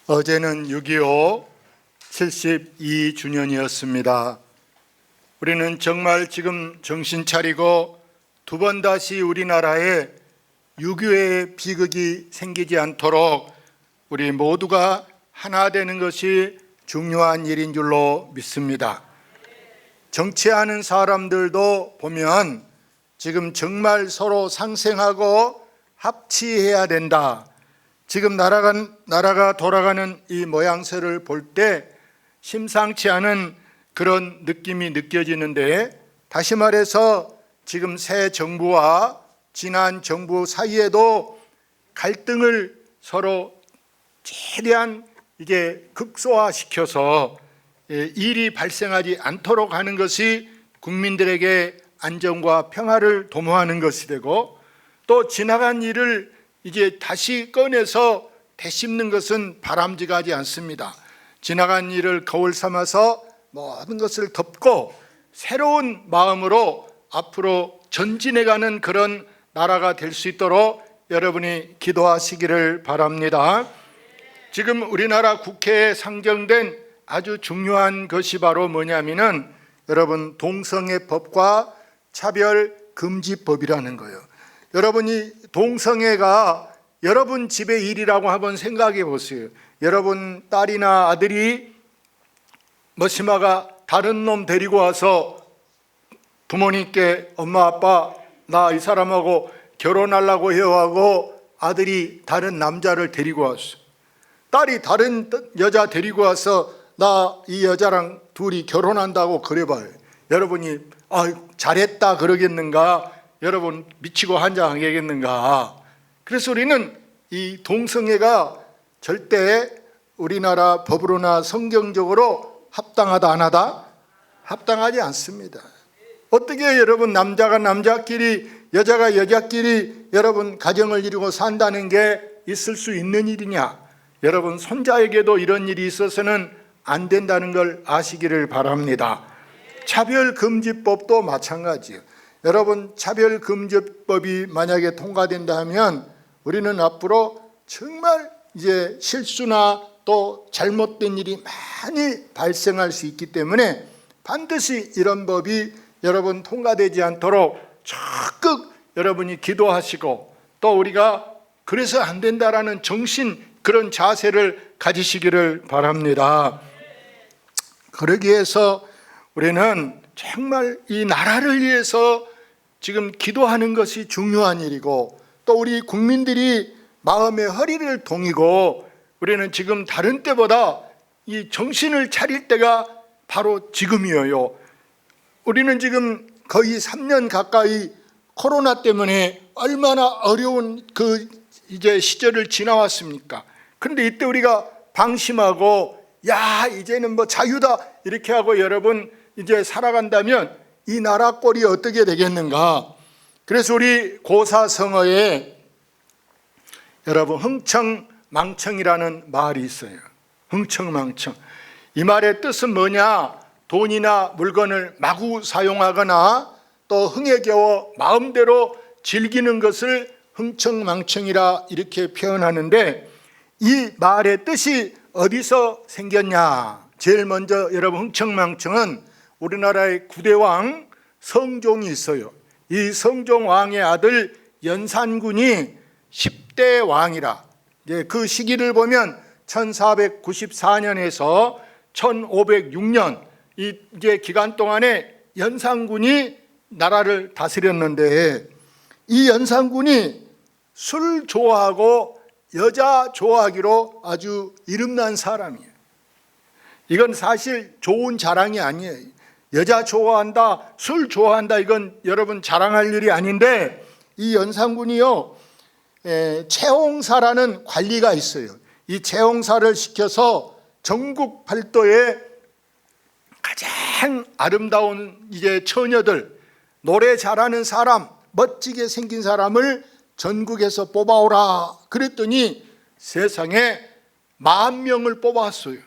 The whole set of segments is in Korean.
어제는 6.25 72주년이었습니다. 우리는 정말 지금 정신 차리고 두 번 다시 우리나라에 6.25의 비극이 생기지 않도록 우리 모두가 하나 되는 것이 중요한 일인 줄로 믿습니다. 정치하는 사람들도 보면 지금 정말 서로 상생하고 합치해야 된다. 지금 나라가 돌아가는 이 모양새를 볼 때 심상치 않은 그런 느낌이 느껴지는데, 다시 말해서 지금 새 정부와 지난 정부 사이에도 갈등을 서로 최대한 이게 극소화시켜서 일이 발생하지 않도록 하는 것이 국민들에게 안정과 평화를 도모하는 것이 되고, 또 지나간 일을 이제 다시 꺼내서 되씹는 것은 바람직하지 않습니다. 지나간 일을 거울 삼아서 모든 것을 덮고 새로운 마음으로 앞으로 전진해가는 그런 나라가 될 수 있도록 여러분이 기도하시기를 바랍니다. 지금 우리나라 국회에 상정된 아주 중요한 것이 바로 뭐냐면은 여러분, 동성애법과 차별금지법이라는 거예요. 여러분이 동성애가 여러분 집의 일이라고 한번 생각해 보세요. 여러분 딸이나 아들이 머시마가 다른 놈 데리고 와서 부모님께 엄마 아빠 나 이 사람하고 결혼하려고 해요 하고 아들이 다른 남자를 데리고 왔어. 딸이 다른 여자 데리고 와서 나 이 여자랑 둘이 결혼한다고 그래봐요. 여러분이 잘했다 그러겠는가? 여러분 미치고 환장하겠는가? 그래서 우리는 이 동성애가 절대 우리나라 법으로나 성경적으로 합당하다 안 하다? 합당하지 않습니다. 어떻게 여러분 남자가 남자끼리 여자가 여자끼리 여러분 가정을 이루고 산다는 게 있을 수 있는 일이냐? 여러분 손자에게도 이런 일이 있어서는 안 된다는 걸 아시기를 바랍니다. 차별금지법도 마찬가지예요. 여러분 차별금지법이 만약에 통과된다 하면 우리는 앞으로 정말 이제 실수나 또 잘못된 일이 많이 발생할 수 있기 때문에 반드시 이런 법이 여러분 통과되지 않도록 적극 여러분이 기도하시고, 또 우리가 그래서 안 된다라는 정신, 그런 자세를 가지시기를 바랍니다. 그러기 위해서 우리는 정말 이 나라를 위해서 지금 기도하는 것이 중요한 일이고, 또 우리 국민들이 마음의 허리를 동이고, 우리는 지금 다른 때보다 이 정신을 차릴 때가 바로 지금이에요. 우리는 지금 거의 3년 가까이 코로나 때문에 얼마나 어려운 그 이제 시절을 지나왔습니까? 그런데 이때 우리가 방심하고 야 이제는 뭐 자유다 이렇게 하고 여러분 이제 살아간다면 이 나라 꼴이 어떻게 되겠는가? 그래서 우리 고사성어에 여러분 흥청망청이라는 말이 있어요. 흥청망청. 이 말의 뜻은 뭐냐? 돈이나 물건을 마구 사용하거나 또 흥에 겨워 마음대로 즐기는 것을 흥청망청이라 이렇게 표현하는데, 이 말의 뜻이 어디서 생겼냐? 제일 먼저 여러분 흥청망청은 우리나라의 9대 왕 성종이 있어요. 이 성종 왕의 아들 연산군이 10대 왕이라, 이제 그 시기를 보면 1494년에서 1506년 이제 기간 동안에 연산군이 나라를 다스렸는데, 이 연산군이 술 좋아하고 여자 좋아하기로 아주 이름난 사람이에요. 이건 사실 좋은 자랑이 아니에요. 여자 좋아한다, 술 좋아한다, 이건 여러분 자랑할 일이 아닌데, 이 연산군이요 채홍사라는 관리가 있어요. 이 채홍사를 시켜서 전국 팔도에 가장 아름다운 이제 처녀들, 노래 잘하는 사람, 멋지게 생긴 사람을 전국에서 뽑아오라 그랬더니 세상에 10,000명을 뽑아왔어요.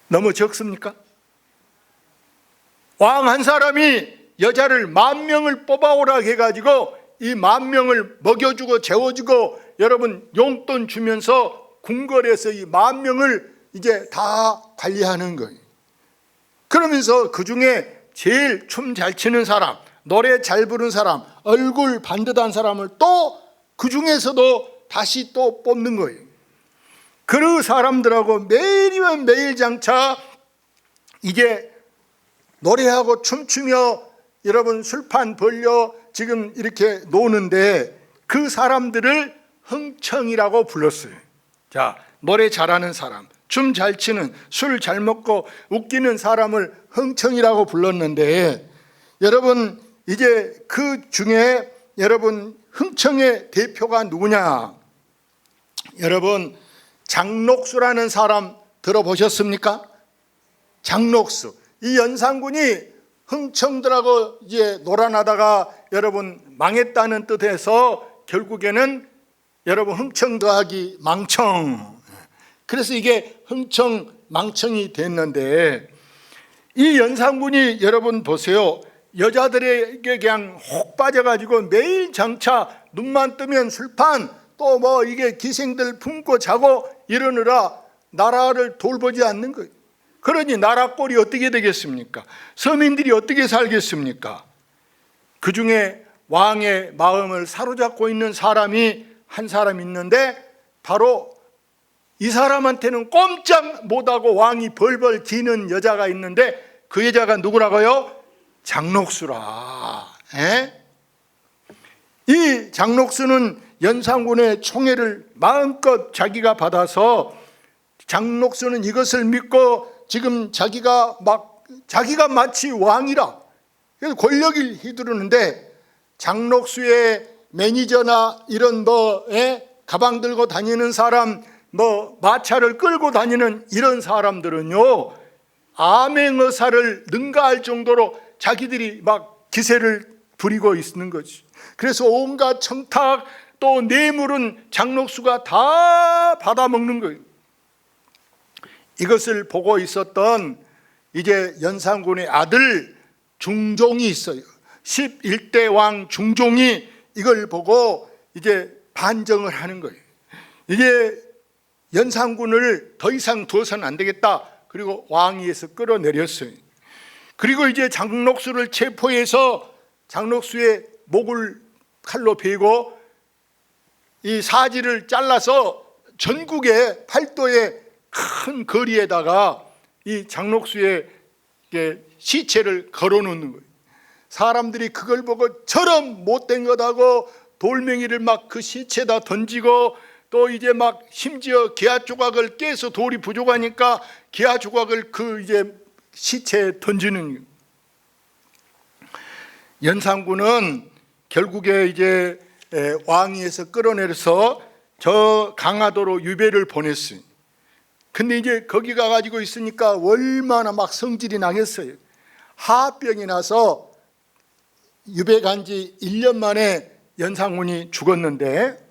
너무 적습니까? 왕 한 사람이 여자를 10,000명을 뽑아오라 해가지고 이 10,000명을 먹여주고 재워주고 여러분 용돈 주면서 궁궐에서 이 10,000명을 이제 다 관리하는 거예요. 그러면서 그 중에 제일 춤 잘 추는 사람, 노래 잘 부르는 사람, 얼굴 반듯한 사람을 또 그 중에서도 다시 또 뽑는 거예요. 그 사람들하고 매일이면 매일 장차 이제 노래하고 춤추며 여러분 술판 벌려 지금 이렇게 노는데 그 사람들을 흥청이라고 불렀어요. 자, 노래 잘하는 사람, 춤 잘 추는, 술 잘 먹고 웃기는 사람을 흥청이라고 불렀는데 여러분 이제 그 중에 여러분 흥청의 대표가 누구냐? 여러분 장녹수라는 사람 들어보셨습니까? 장녹수. 이 연산군이 흥청들하고 이제 놀아나다가 여러분 망했다는 뜻에서 결국에는 여러분 흥청 더하기 망청. 그래서 이게 흥청 망청이 됐는데 이 연산군이 여러분 보세요. 여자들에게 그냥 혹 빠져가지고 매일 장차 눈만 뜨면 술판 또 뭐 이게 기생들 품고 자고 이러느라 나라를 돌보지 않는 거예요. 그러니 나라 꼴이 어떻게 되겠습니까? 서민들이 어떻게 살겠습니까? 그 중에 왕의 마음을 사로잡고 있는 사람이 한 사람 있는데 바로 이 사람한테는 꼼짝 못하고 왕이 벌벌 기는 여자가 있는데 그 여자가 누구라고요? 장녹수라. 이 장녹수는 연산군의 총애를 마음껏 자기가 받아서 장녹수는 이것을 믿고 지금 자기가 마치 왕이라 그래서 권력을 휘두르는데 장녹수의 매니저나 이런 가방 들고 다니는 사람 마차를 끌고 다니는 이런 사람들은요 암행어사를 능가할 정도로 자기들이 막 기세를 부리고 있는 거지. 그래서 온갖 청탁 또 뇌물은 장녹수가 다 받아먹는 거예요. 이것을 보고 있었던 이제 연산군의 아들 중종이 있어요. 11대 왕 중종이 이걸 보고 이제 반정을 하는 거예요. 이제 연산군을 더 이상 두어서는 안 되겠다. 그리고 왕위에서 끌어내렸어요. 그리고 이제 장녹수를 체포해서 장녹수의 목을 칼로 베고 이 사지를 잘라서 전국의 팔도의 큰 거리에다가 이 장녹수의 시체를 걸어놓는 거예요. 사람들이 그걸 보고 저런 못된 것하고 돌멩이를 막 그 시체에다 던지고 또 이제 막 심지어 기아 조각을 깨서 돌이 부족하니까 기아 조각을 그 이제 시체에 던지는 거예요. 연산군은 결국에 이제 왕위에서 끌어내려서 저 강화도로 유배를 보냈어요. 근데 이제 거기 가가지고 있으니까 얼마나 막 성질이 나겠어요. 하병이 나서 유배 간 지 1년 만에 연산군이 죽었는데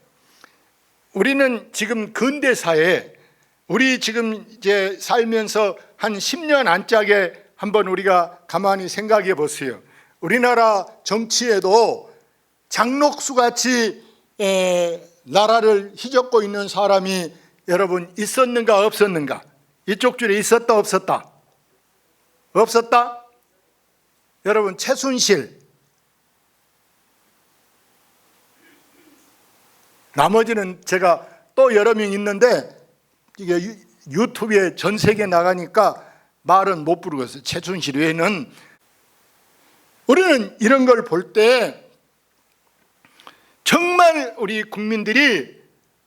우리는 지금 근대사에 우리 지금 이제 살면서 한 10년 안짝에 한번 우리가 가만히 생각해 보세요. 우리나라 정치에도 장녹수 같이 나라를 휘젓고 있는 사람이 여러분 있었는가 없었는가? 이쪽 줄에 있었다 없었다? 없었다? 여러분 최순실 나머지는 제가 또 여러 명 있는데 이게 유튜브에 전 세계 나가니까 말은 못 부르겠어요. 최순실 외에는. 우리는 이런 걸 볼 때 정말 우리 국민들이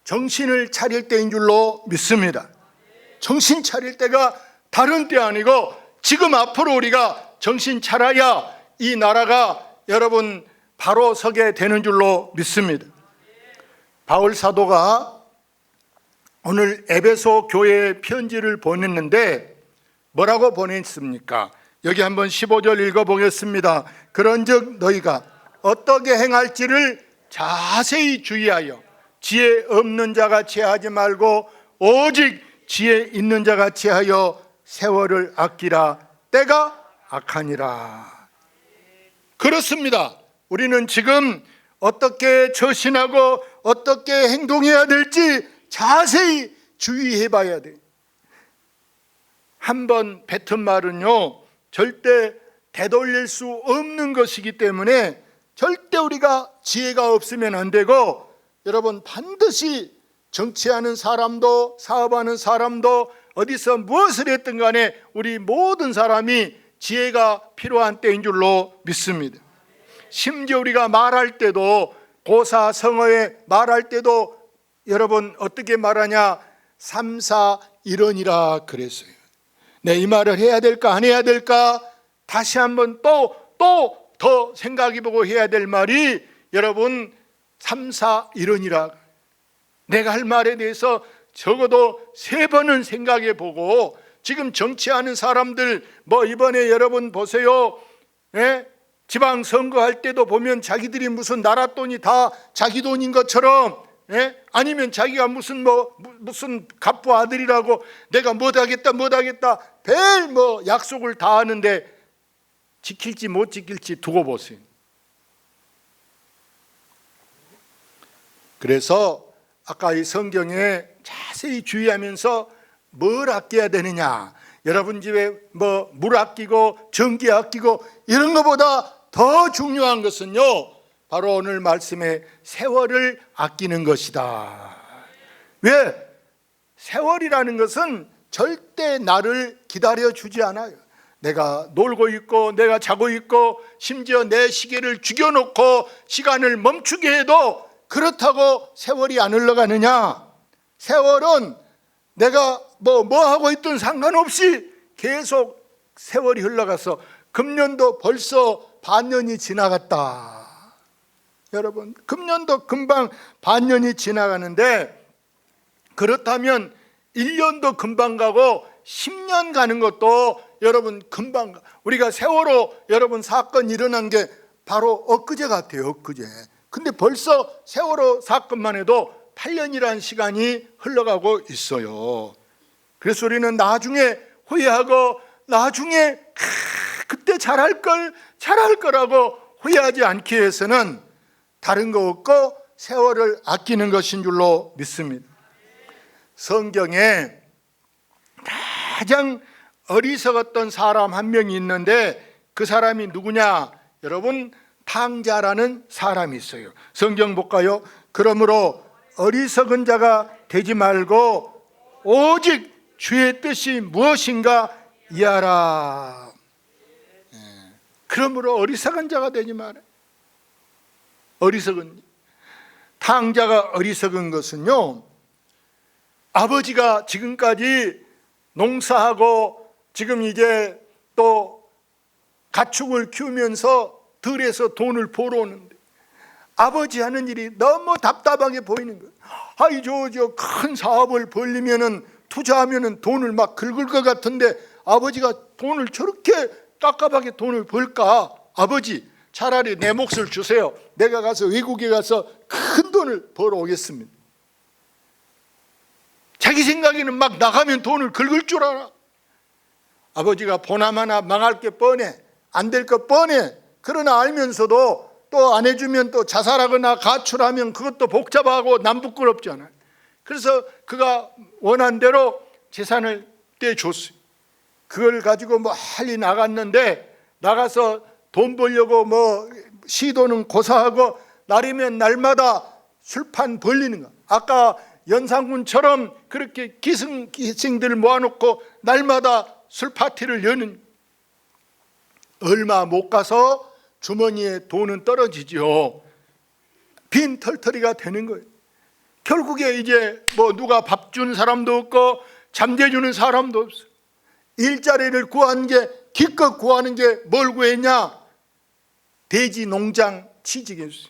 정신을 차릴 때인 줄로 믿습니다. 정신 차릴 때가 다른 때 아니고 지금 앞으로 우리가 정신 차려야 이 나라가 여러분 바로 서게 되는 줄로 믿습니다. 바울 사도가 오늘 에베소 교회에 편지를 보냈는데 뭐라고 보냈습니까? 여기 한번 15절 읽어보겠습니다. 그런즉 너희가 어떻게 행할지를 자세히 주의하여 지혜 없는 자같이 하지 말고 오직 지혜 있는 자같이 하여 세월을 아끼라. 때가 악하니라. 그렇습니다. 우리는 지금 어떻게 처신하고 어떻게 행동해야 될지 자세히 주의해 봐야 돼. 한번 뱉은 말은요, 절대 되돌릴 수 없는 것이기 때문에 절대 우리가 지혜가 없으면 안 되고, 여러분 반드시 정치하는 사람도 사업하는 사람도 어디서 무엇을 했든 간에 우리 모든 사람이 지혜가 필요한 때인 줄로 믿습니다. 심지어 우리가 말할 때도, 고사성어에 말할 때도 여러분 어떻게 말하냐, 삼사일언이라 그랬어요. 내 이 말을 해야 될까 안 해야 될까 다시 한번 또 더 생각해보고 해야 될 말이 여러분 삼사일언이라. 내가 할 말에 대해서 적어도 3번은 생각해보고, 지금 정치하는 사람들 이번에 여러분 보세요, 지방선거할 때도 보면 자기들이 무슨 나라 돈이 다 자기 돈인 것처럼, 아니면 자기가 무슨 갑부 아들이라고 내가 못하겠다 별 약속을 다 하는데 지킬지 못 지킬지 두고 보세요. 그래서 아까 이 성경에 자세히 주의하면서 뭘 아껴야 되느냐, 여러분 집에 물 아끼고 전기 아끼고 이런 것보다 더 중요한 것은요, 바로 오늘 말씀에 세월을 아끼는 것이다. 왜? 세월이라는 것은 절대 나를 기다려주지 않아요. 내가 놀고 있고 내가 자고 있고 심지어 내 시계를 죽여놓고 시간을 멈추게 해도 그렇다고 세월이 안 흘러가느냐? 세월은 내가 뭐 하고 있든 상관없이 계속 세월이 흘러가서 금년도 벌써 반년이 지나갔다. 여러분, 금년도 금방 반년이 지나가는데, 그렇다면 1년도 금방 가고 10년 가는 것도 여러분 금방 가. 우리가 세월호 여러분 사건 일어난 게 바로 엊그제 같아요, 엊그제. 근데 벌써 세월호 사건만 해도 8년이라는 시간이 흘러가고 있어요. 그래서 우리는 나중에 후회하고 나중에 그때 잘할 거라고 후회하지 않기 위해서는 다른 거 없고 세월을 아끼는 것인 줄로 믿습니다. 성경에 가장 어리석었던 사람 한 명이 있는데 그 사람이 누구냐? 여러분, 탕자라는 사람이 있어요. 성경 볼까요? 그러므로 어리석은 자가 되지 말고 오직 주의 뜻이 무엇인가 이하라. 그러므로 어리석은 자가 되지 마라. 어리석은 탕자가 어리석은 것은요, 아버지가 지금까지 농사하고 지금 이제 또 가축을 키우면서 들에서 돈을 벌어오는데 아버지 하는 일이 너무 답답하게 보이는 거예요. 아이 저 큰 사업을 벌리면은 투자하면은 돈을 막 긁을 것 같은데 아버지가 돈을 저렇게 깝깝하게 돈을 벌까? 아버지, 차라리 내 몫을 주세요. 내가 가서 외국에 가서 큰 돈을 벌어오겠습니다. 자기 생각에는 막 나가면 돈을 긁을 줄 알아. 아버지가 보나마나 망할 게 뻔해, 안 될 것 뻔해. 그러나 알면서도 또 안 해주면 또 자살하거나 가출하면 그것도 복잡하고 남 부끄럽잖아요. 그래서 그가 원한 대로 재산을 떼줬어요. 그걸 가지고 멀리 나갔는데, 나가서 돈 벌려고 시도는 고사하고 날이면 날마다 술판 벌리는 거. 아까 연산군처럼 그렇게 기생들 모아놓고 날마다 술 파티를 여는. 얼마 못 가서 주머니에 돈은 떨어지죠. 빈 털터리가 되는 거예요. 결국에 이제 누가 밥 준 사람도 없고 잠재주는 사람도 없어. 일자리를 구하는 게, 기껏 구하는 게 뭘 구했냐? 돼지 농장 취직했어요.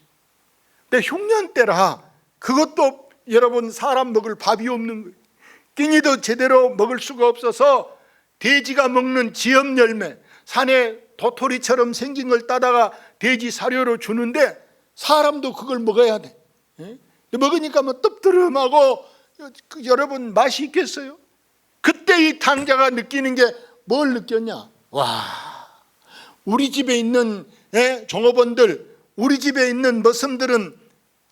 근데 흉년 때라 그것도 여러분 사람 먹을 밥이 없는 거예요. 끼니도 제대로 먹을 수가 없어서 돼지가 먹는 지엽 열매, 산에 도토리처럼 생긴 걸 따다가 돼지 사료로 주는데 사람도 그걸 먹어야 돼. 먹으니까 뜨뜻하고 여러분 맛이 있겠어요? 그때 이 탕자가 느끼는 게 뭘 느꼈냐? 와, 우리 집에 있는 종업원들 우리 집에 있는 머슴들은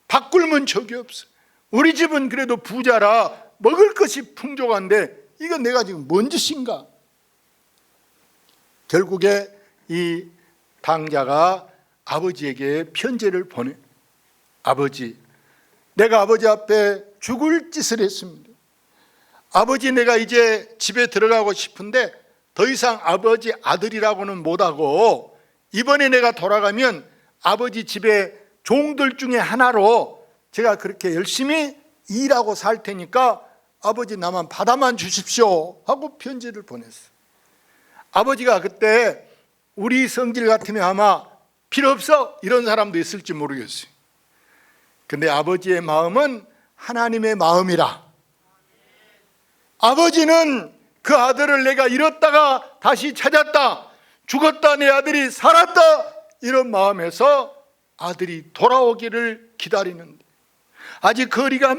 밥 굶은 적이 없어. 우리 집은 그래도 부자라 먹을 것이 풍족한데 이건 내가 지금 뭔 짓인가? 결국에 이 당자가 아버지에게 편지를 보내. 아버지, 내가 아버지 앞에 죽을 짓을 했습니다. 아버지, 내가 이제 집에 들어가고 싶은데 더 이상 아버지 아들이라고는 못하고 이번에 내가 돌아가면 아버지 집에 종들 중에 하나로 제가 그렇게 열심히 일하고 살 테니까 아버지 나만 받아만 주십시오 하고 편지를 보냈어요. 아버지가 그때 우리 성질 같으면 아마 필요 없어 이런 사람도 있을지 모르겠어요. 근데 아버지의 마음은 하나님의 마음이라. 아버지는 그 아들을 내가 잃었다가 다시 찾았다, 죽었다 내 아들이 살았다, 이런 마음에서 아들이 돌아오기를 기다리는데 아직 거리가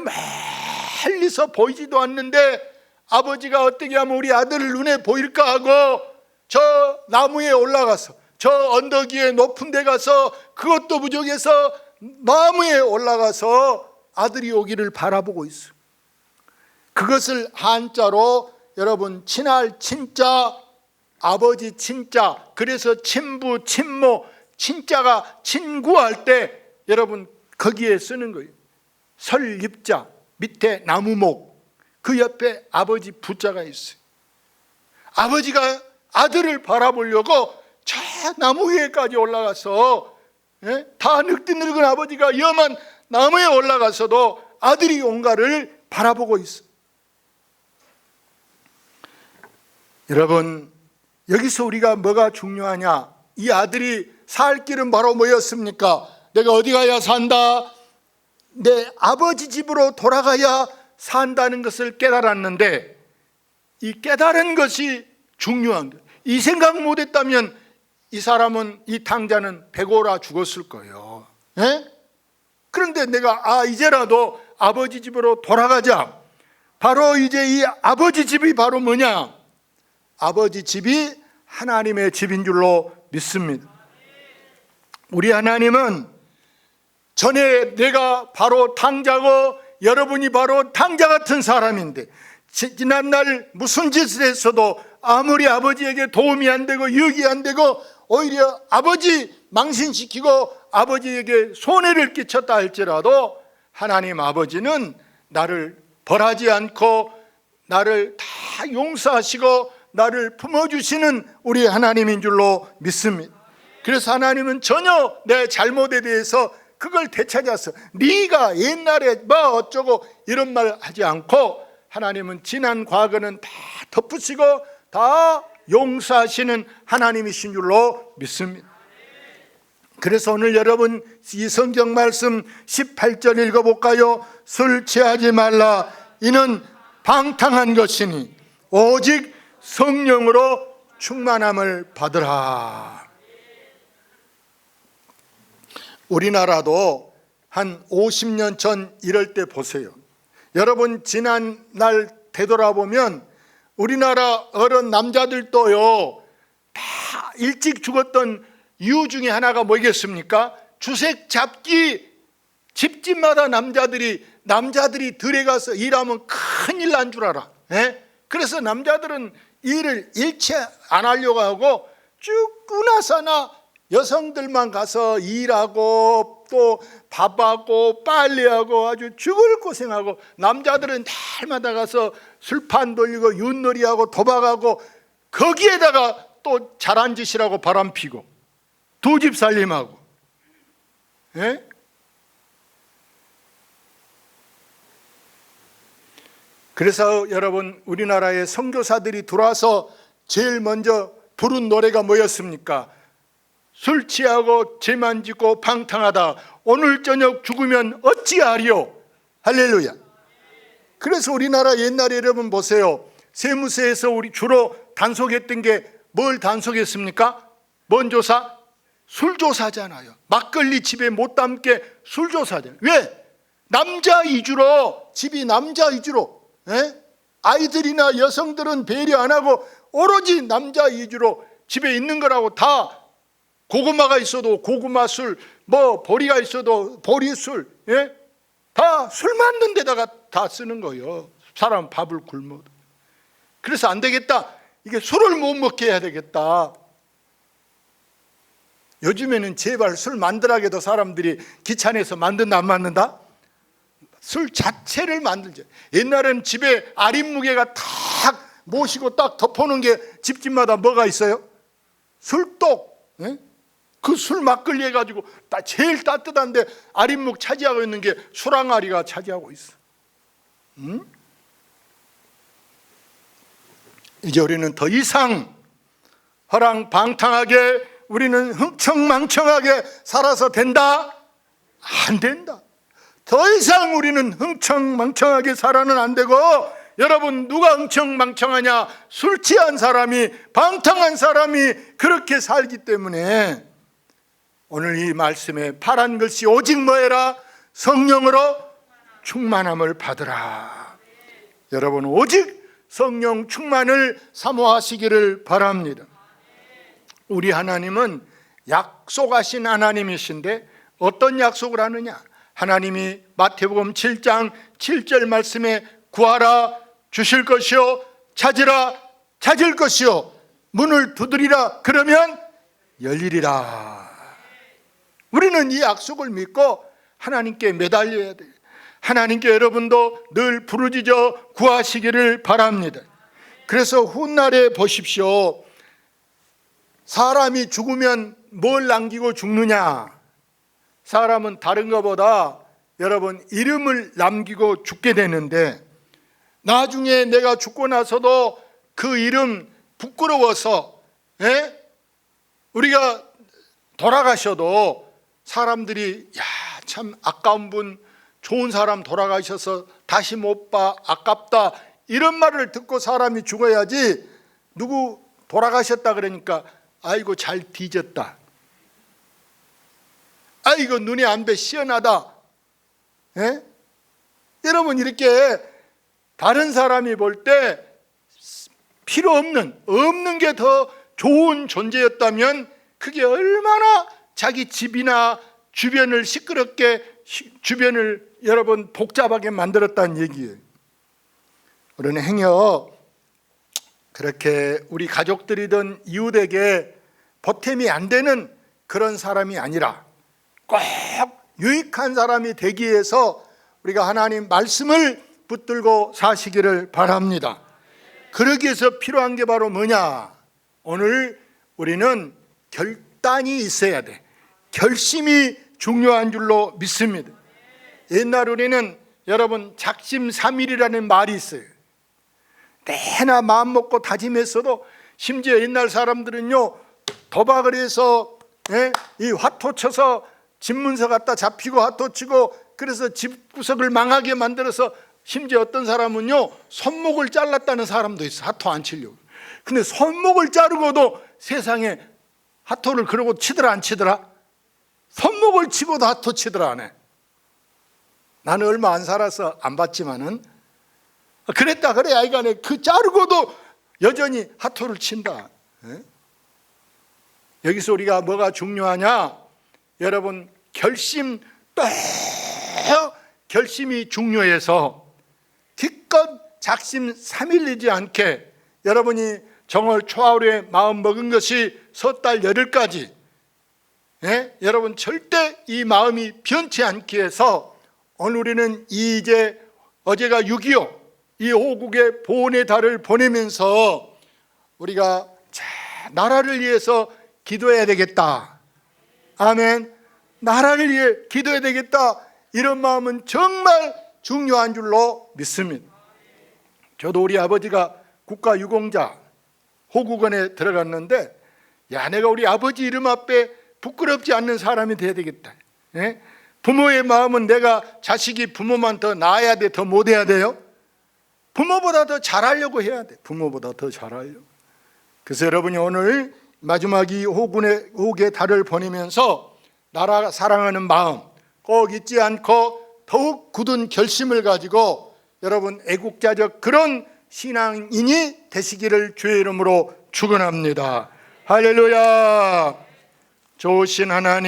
멀리서 보이지도 않는데 아버지가 어떻게 하면 우리 아들을 눈에 보일까 하고 저 나무에 올라가서 저 언덕 위에 높은 데 가서 그것도 부족해서 나무에 올라가서 아들이 오기를 바라보고 있어요. 그것을 한자로 여러분 친할 친자, 아버지 친자, 그래서 친부, 친모, 친자가 친구할 때 여러분 거기에 쓰는 거예요. 설립자, 밑에 나무목, 그 옆에 아버지 부자가 있어요. 아버지가 아들을 바라보려고 저 나무 위에까지 올라가서 다 늙은 아버지가 위험한 나무에 올라가서도 아들이 온가를 바라보고 있어요. 여러분, 여기서 우리가 뭐가 중요하냐? 이 아들이 살 길은 바로 뭐였습니까? 내가 어디 가야 산다? 내 아버지 집으로 돌아가야 산다는 것을 깨달았는데 이 깨달은 것이 중요한 거예요. 이 생각 못했다면 이 사람은, 이 당자는 배고라 죽었을 거예요. 그런데 내가 이제라도 아버지 집으로 돌아가자. 바로 이제 이 아버지 집이 바로 뭐냐? 아버지 집이 하나님의 집인 줄로 믿습니다. 우리 하나님은 전에 내가 바로 당자고 여러분이 바로 당자 같은 사람인데 지난날 무슨 짓을 했어도 아무리 아버지에게 도움이 안 되고 유익이 안 되고 오히려 아버지 망신시키고 아버지에게 손해를 끼쳤다 할지라도 하나님 아버지는 나를 벌하지 않고 나를 다 용서하시고 나를 품어주시는 우리 하나님인 줄로 믿습니다. 그래서 하나님은 전혀 내 잘못에 대해서 그걸 되찾아서 네가 옛날에 뭐 어쩌고 이런 말 하지 않고 하나님은 지난 과거는 다 덮으시고 다 용서하시는 하나님이신 줄로 믿습니다. 그래서 오늘 여러분 이 성경 말씀 18절 읽어볼까요? 술 취하지 말라. 이는 방탕한 것이니 오직 성령으로 충만함을 받으라. 우리나라도 한 50년 전 이럴 때 보세요. 여러분 지난 날 되돌아보면 우리나라 어른 남자들도요 다 일찍 죽었던 이유 중에 하나가 뭐겠습니까? 주색 잡기. 집집마다 남자들이 들에 가서 일하면 큰일 난 줄 알아. 그래서 남자들은 일을 일체 안 하려고 하고 쭉 꾸나사나 여성들만 가서 일하고 또 밥하고 빨래하고 아주 죽을 고생하고 남자들은 날마다 가서 술판 돌리고 윷놀이하고 도박하고 거기에다가 또 잘한 짓이라고 바람피고 두 집 살림하고. 그래서 여러분 우리나라의 선교사들이 들어와서 제일 먼저 부른 노래가 뭐였습니까? 술 취하고 죄만 짓고 방탕하다. 오늘 저녁 죽으면 어찌하리요. 할렐루야. 그래서 우리나라 옛날에 여러분 보세요. 세무서에서 우리 주로 단속했던 게 뭘 단속했습니까? 뭔 조사? 술 조사잖아요. 막걸리 집에 못 담게 술 조사잖아요. 왜? 남자 위주로, 집이 남자 위주로. 아이들이나 여성들은 배려 안 하고 오로지 남자 위주로 집에 있는 거라고 다 고구마가 있어도 고구마 술, 뭐 보리가 있어도 보리술, 예? 다 술 만든 데다가 다 쓰는 거예요. 사람 밥을 굶어도. 그래서 안 되겠다. 이게 술을 못 먹게 해야 되겠다. 요즘에는 제발 술 만들라고 사람들이 귀찮아서 만든다 안 만든다? 술 자체를 만들죠. 옛날에는 집에 아랫무게가 탁 모시고 딱 덮어놓은 게 집집마다 뭐가 있어요? 술독. 예? 그 술 막걸리 해가지고 제일 따뜻한데 아랫목 차지하고 있는 게 술항아리가 차지하고 있어. 응? 이제 우리는 더 이상 허랑방탕하게 우리는 흥청망청하게 살아서 된다? 안 된다. 더 이상 우리는 흥청망청하게 살아는 안 되고, 여러분 누가 흥청망청하냐? 술 취한 사람이, 방탕한 사람이 그렇게 살기 때문에 오늘 이 말씀에 파란 글씨 오직 뭐해라? 성령으로 충만함을 받으라. 여러분 오직 성령 충만을 사모하시기를 바랍니다. 우리 하나님은 약속하신 하나님이신데 어떤 약속을 하느냐? 하나님이 마태복음 7장 7절 말씀에 구하라 주실 것이요, 찾으라 찾을 것이요, 문을 두드리라 그러면 열리리라. 우리는 이 약속을 믿고 하나님께 매달려야 돼요. 하나님께 여러분도 늘 부르짖어 구하시기를 바랍니다. 그래서 훗날에 보십시오. 사람이 죽으면 뭘 남기고 죽느냐? 사람은 다른 것보다 여러분 이름을 남기고 죽게 되는데, 나중에 내가 죽고 나서도 그 이름 부끄러워서, 우리가 돌아가셔도 사람들이 야, 참 아까운 분, 좋은 사람 돌아가셔서 다시 못 봐, 아깝다, 이런 말을 듣고 사람이 죽어야지. 누구 돌아가셨다 그러니까 아이고 잘 뒤졌다, 아이고 눈에 안 배 시원하다. 여러분 이렇게 다른 사람이 볼 때 필요 없는 게 더 좋은 존재였다면 그게 얼마나 자기 집이나 주변을 시끄럽게, 주변을 여러분 복잡하게 만들었다는 얘기예요. 우리는 행여 그렇게 우리 가족들이든 이웃에게 보탬이 안 되는 그런 사람이 아니라 꼭 유익한 사람이 되기 위해서 우리가 하나님 말씀을 붙들고 사시기를 바랍니다. 그러기 위해서 필요한 게 바로 뭐냐? 오늘 우리는 결단이 있어야 돼. 결심이 중요한 줄로 믿습니다. 옛날 우리는 여러분 작심삼일이라는 말이 있어요. 내나 마음 먹고 다짐했어도, 심지어 옛날 사람들은요 도박을 해서 이 화토 쳐서 집문서 갖다 잡히고 화토 치고, 그래서 집구석을 망하게 만들어서 심지어 어떤 사람은요 손목을 잘랐다는 사람도 있어, 화토 안 치려고. 근데 손목을 자르고도 세상에 화토를 그러고 치더라 안 치더라? 손목을 치고도 화토 치더라 안 해. 나는 얼마 안 살아서 안 봤지만은 그랬다 그래. 아이간에 그 자르고도 여전히 화토를 친다. 여기서 우리가 뭐가 중요하냐? 여러분 결심이 중요해서 기껏 작심삼일이지 않게 여러분이 정월 초하루에 마음 먹은 것이 섣달 열흘까지 여러분 절대 이 마음이 변치 않기 위해서 오늘 우리는 이제 어제가 6.25 이 호국의 보훈의 달을 보내면서 우리가 나라를 위해서 기도해야 되겠다. 아멘. 나라를 위해 기도해야 되겠다. 이런 마음은 정말 중요한 줄로 믿습니다. 저도 우리 아버지가 국가유공자 호국원에 들어갔는데, 야, 내가 우리 아버지 이름 앞에 부끄럽지 않는 사람이 돼야 되겠다. 부모의 마음은 내가 자식이 부모만 더 낳아야 돼, 더 못해야 돼요? 부모보다 더 잘하려고 해야 돼. 부모보다 더 잘하려고. 그래서 여러분이 오늘 마지막 이 호국의 달을 보내면서 나라 사랑하는 마음 꼭 잊지 않고 더욱 굳은 결심을 가지고 여러분 애국자적 그런 신앙인이 되시기를 주의 이름으로 축원합니다. 할렐루야. 좋으신 하나님.